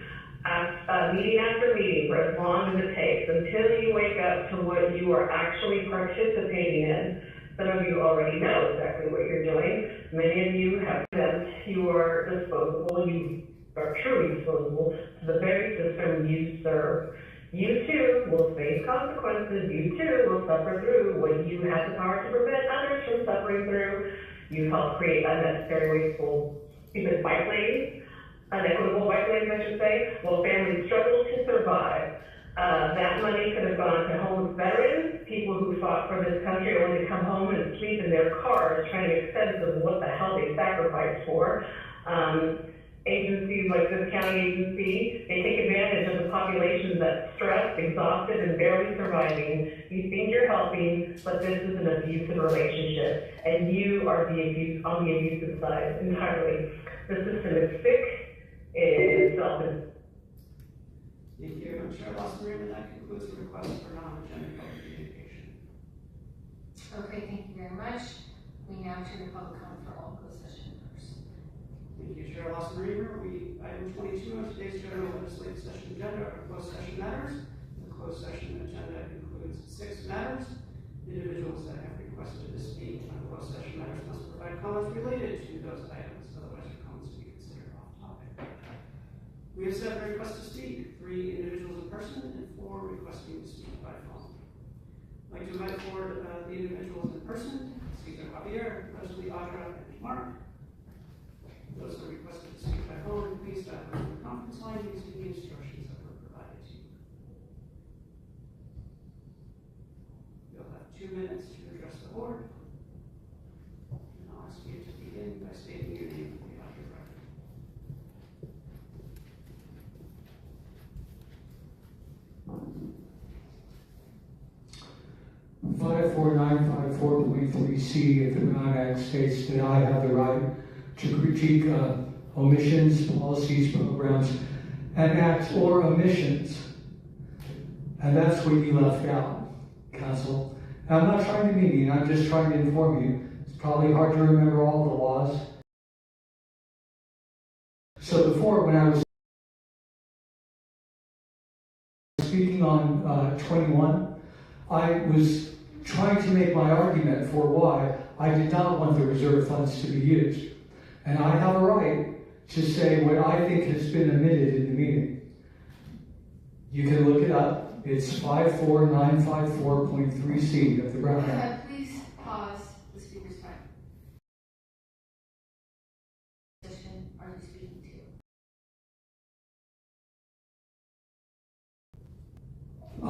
M: Meeting after meeting, for as long as it takes, until you wake up to what you are actually participating in. Some of you already know exactly what you're doing. Many of you have said you are disposable, you are truly disposable to the very system you serve. You too will face consequences. You too will suffer through what you have the power to prevent others from suffering through. You help create unnecessary, wasteful, stupid bike lanes, unequitable bike lanes, I should say, while families struggle to survive. That money could have gone to homeless veterans, people who fought for this country only to come home and sleep in their cars trying to make sense of what the hell they sacrificed for. Agencies like this county agency, they take advantage of the population that's stressed, exhausted, and barely surviving. You think you're helping, but this is an abusive relationship, and you are on the abusive side entirely. The system is sick, it is selfish.
B: Thank you. I'm Chair Lawson, that concludes the request for non-agenda public communication.
K: Okay, thank you very much. We now turn to public comment for all closed session members.
B: Thank you, Chair Lawson Reamer. Item 22 on today's general legislative session agenda are closed session matters. The closed session agenda includes 6 matters. Individuals that have requested to speak on closed session matters must provide comments related to those items, otherwise your comments will be considered off topic. We have 7 requests to speak, 3 individuals in person and 4 requesting to speak by phone. I'd like to invite forward the individuals in person, Cesar Javier, Leslie, Audra, and Mark. Those who are requested to speak by phone, please dial the conference line using the instructions that were provided to you. You'll have 2 minutes to address the the board. And I'll ask you to begin by stating your name for the audio record.
C: 54954.3C of the Brown Act states that I have the right to critique omissions, policies, programs, and acts or omissions. And that's what you left out, Council. And I'm not trying to be mean, I'm just trying to inform you. It's probably hard to remember all the laws. So before, when I was speaking on 21, I was trying to make my argument for why I did not want the reserve funds to be used. And I have a right to say what I think has been omitted in the meeting. You can look it up. It's 54954.3C of the Brown Act.
K: Please pause the speaker's time. Position are you speaking to?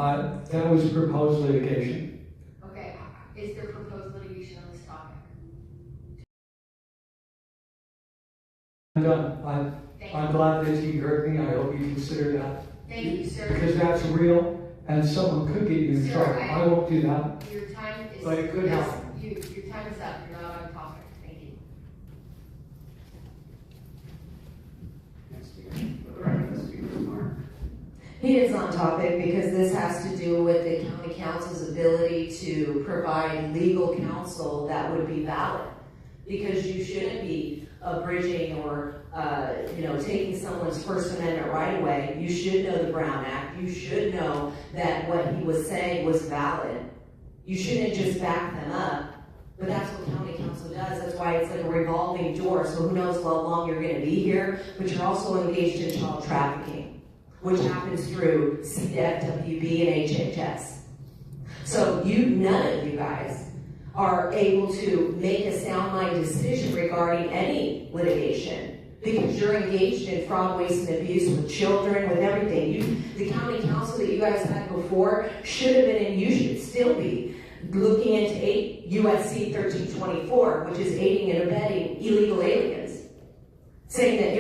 C: That was proposed litigation.
K: Okay, is there proposed litigation on this topic?
C: I'm glad that you heard me. I hope you consider that.
K: Thank you, sir.
C: Because that's real, and someone could get you in trouble. I won't do that.
K: Your time is
C: But it could happen.
K: Your time is up. You're not on topic. Thank you.
B: Next speaker, for the record, the speaker is Mark.
F: He is on topic because this has to do with the county council's ability to provide legal counsel that would be valid. Because you shouldn't be abridging or taking someone's First Amendment right away. You should know the Brown Act. You should know that what he was saying was valid. You shouldn't just back them up. But that's what county council does. That's why it's like a revolving door. So who knows how long you're going to be here. But you're also engaged in child trafficking, which happens through CFWB and HHS. So none of you guys are able to make a sound mind decision regarding any litigation because you're engaged in fraud, waste, and abuse with children, with everything. The county council that you guys had before should have been, and you should still be, looking into USC 1324, which is aiding and abetting illegal aliens, saying that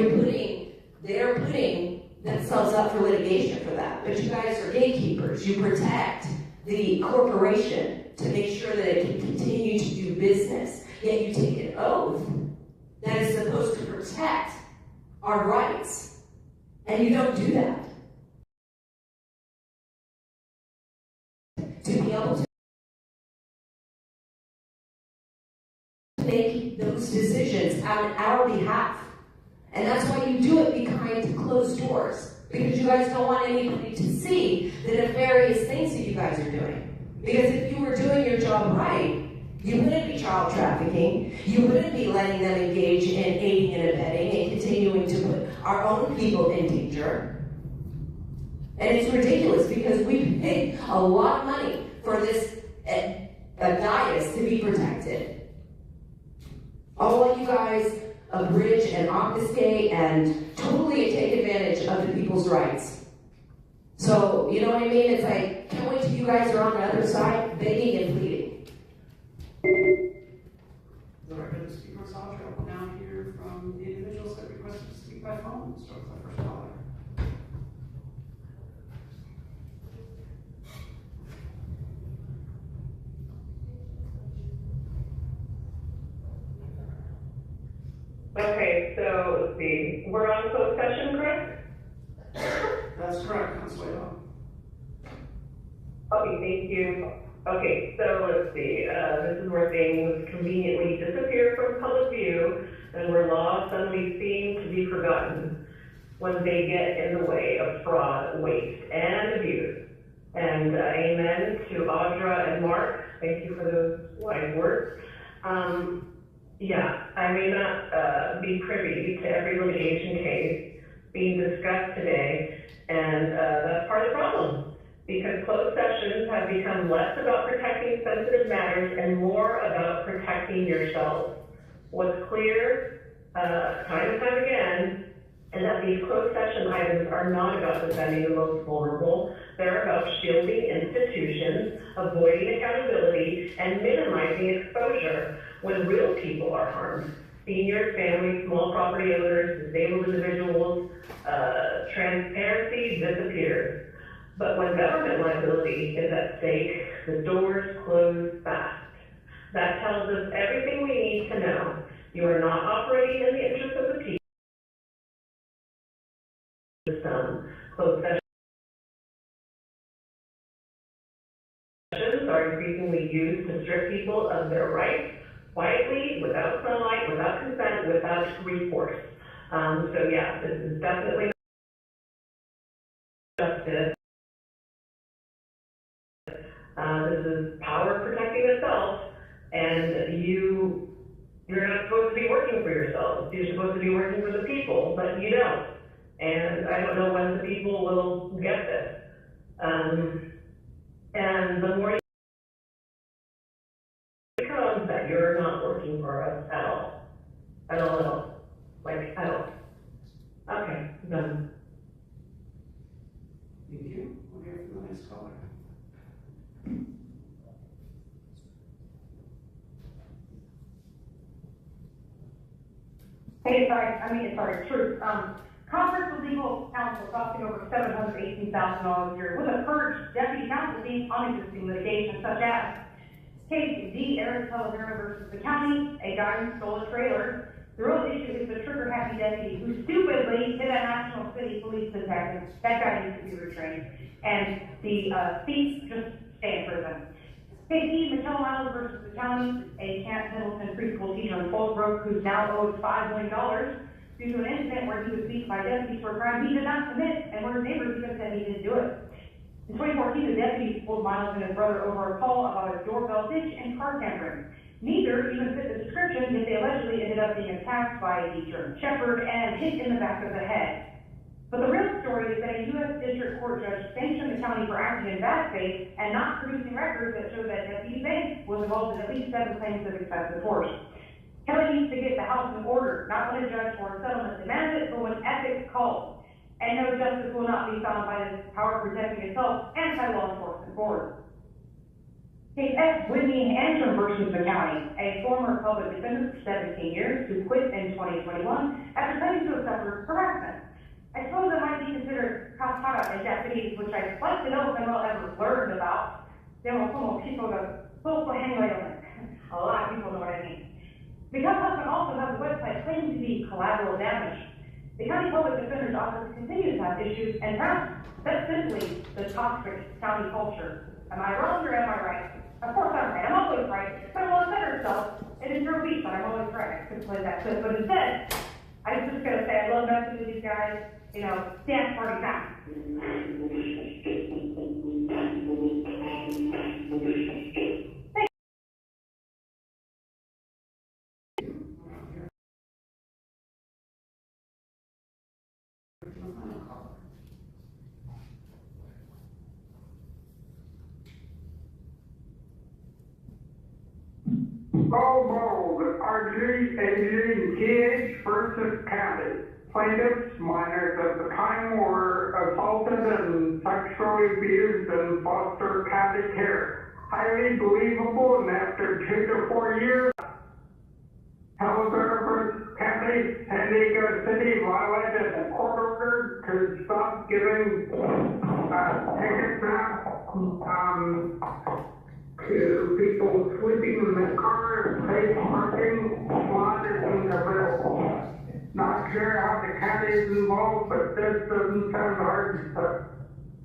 F: they're putting themselves up for litigation for that. But you guys are gatekeepers. You protect the corporation to make sure that it can continue to do business. Yet you take an oath that is supposed to protect our rights. And you don't do that. To be able to make those decisions on our behalf. And that's why you do it behind closed doors. Because you guys don't want anybody to see the nefarious things that you guys are doing. Because if you were doing your job right, you wouldn't be child trafficking. You wouldn't be letting them engage in aiding and abetting and continuing to put our own people in danger. And it's ridiculous because we paid a lot of money for this dais to be protected. All you guys abridge and obfuscate and totally take advantage of the people's rights. So, you know what I mean? It's like, can't wait till you guys are on the other side, begging and pleading.
B: The record of the speaker's audio will now hear from the individuals that requested to speak by phone. Start with the first caller.
M: Okay, so let's see. We're on closed session, correct?
B: That's correct, Councilor.
M: Okay, thank you. Okay, so let's see. This is where things conveniently disappear from public view and where laws suddenly seem to be forgotten when they get in the way of fraud, waste, and abuse. And amen to Audra and Mark. Thank you for those wise words. Yeah, I may not be privy to every litigation case being discussed today, and that's part of the problem, because closed sessions have become less about protecting sensitive matters and more about protecting yourself. What's clear, time and time again, and that these closed session items are not about defending the most vulnerable. They're about shielding institutions, avoiding accountability, and minimizing exposure when real people are harmed. Seniors, families, small property owners, disabled individuals, transparency disappears. But when government liability is at stake, the doors close fast. That tells us everything we need to know. You are not operating in the interest of the people. Closed sessions are increasingly used to strip people of their rights quietly, without sunlight, without consent, without recourse. So yeah, this is definitely justice. This is power protecting itself, and you're not supposed to be working for yourselves. You're supposed to be working for the people, but you don't. And I don't know when the people will get this. And the more it comes that you're not working for us at all. At all. Like, at all. Okay, done.
B: Thank you. We'll hear from the next caller.
J: Hey, Truth. Conference with legal counsel costing over $718,000 a year, with a purged deputy counsel being on existing litigation, such as case D. Eric Talavera versus the county, a guy who stole a trailer. The real issue is the trigger-happy deputy who stupidly hit a National City police detective. That guy needs to be retrained. And the thief just stay in prison. Case E. Michelle Miles versus the county, a Camp Pendleton preschool teacher in Fallbrook who's now owed $5 million due to an incident where he was beaten by deputies for a crime he did not commit, and where his neighbors even said he didn't do it. In 2014, the deputies pulled Miles and his brother over a call about a doorbell ditch and car tampering. Neither even fit the description, yet they allegedly ended up being attacked by a German Shepherd and hit in the back of the head. But the real story is that a U.S. District Court judge sanctioned the county for acting in bad faith and not producing records that show that Deputy Banks was involved in at least 7 claims of excessive force. Kelly needs to get the house in order, not when a judge or a settlement demands it, but when ethics calls. And no justice will not be found by this power protecting itself anti-law enforcement board. Case F. Whitney Antrim versus the county, a former public defender for 17 years who quit in 2021 after claiming to have suffered harassment. I suppose that might be considered kapara in Japanese, which I'd like to know if anyone ever learned about. A lot of people know what I mean. Because husband also has a website claiming to be collateral damage. The County Public Defender's Office continues to have issues and perhaps that's simply the toxic county culture. Am I wrong or am I right? Of course I'm right. I'm always right. But I want to better herself. It is your week, but I'm always right. I could play that clip, but instead, I'm just gonna say I love messing with these guys. You know, dance party time.
G: Bold, RG, AG, versus County. Plaintiffs, minors at the time, were assaulted and sexually abused in foster county care. Highly believable, and after 2 to 4 years, Talavera versus County, San Diego City violated a court order to stop giving tickets out to people sleeping in the car, safe parking, slotted in the bill. Not sure how the county is involved, but this doesn't sound hard stuff.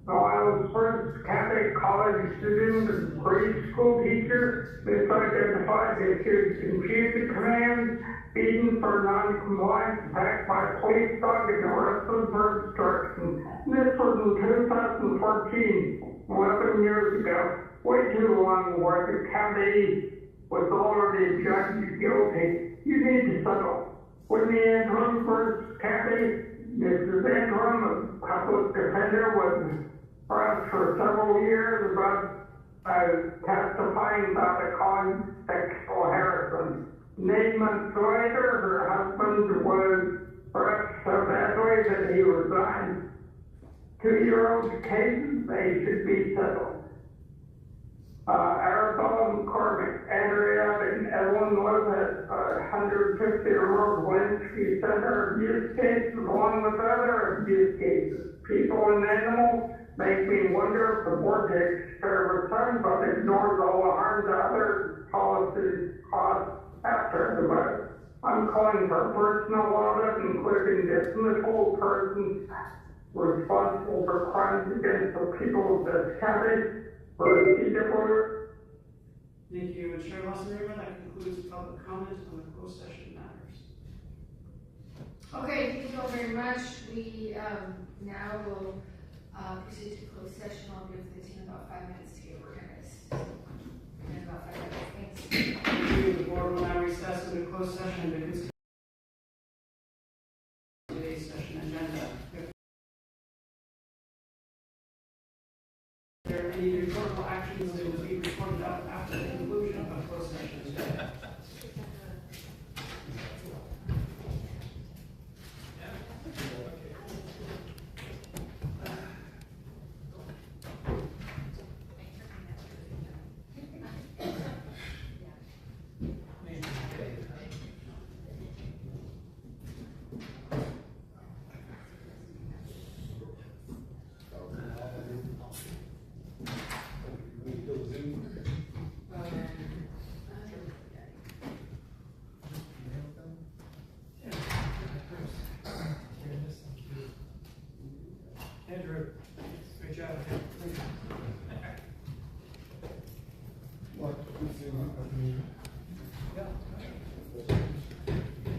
G: So I was first Catholic college student and preschool teacher. Misidentified issues, confused commands, beaten for non-compliance, attacked by police dog, and arrested for obstruction. This was in 2014, 11 years ago. Way too long where the county was already judged guilty. You need to settle. When the Antrim versus County, Mrs. Antrim, a public defender, was pressed for several years about testifying about a calling sexual harassment. 8 months later, her husband was pressed so badly way that he resigned. 2-year-old cases, they should be settled. Arabella McCormick, Andrea, and Evelyn was at 150 or more Walensky Center abuse cases along with other abuse cases. People and animals make me wonder if the board takes care of its own but ignores all the harm to other policies caused after the vote. I'm calling for a personal audit, including dismissal of persons responsible for crimes against the people of this county.
B: Thank you, Chair Lawson-Rayburn. That concludes public comment on the closed session matters.
K: Okay, thank you all very much. We now will proceed to closed session. I'll give the team about 5 minutes to get organized. In about 5 minutes, thanks.
B: Thank you. The board will now recess into closed session to consider today's session agenda. If there are any reportable actions that will be reported out after the conclusion of closed session agenda.
C: Andrew, great job.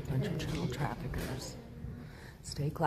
O: Bunch of child traffickers. Stay classy.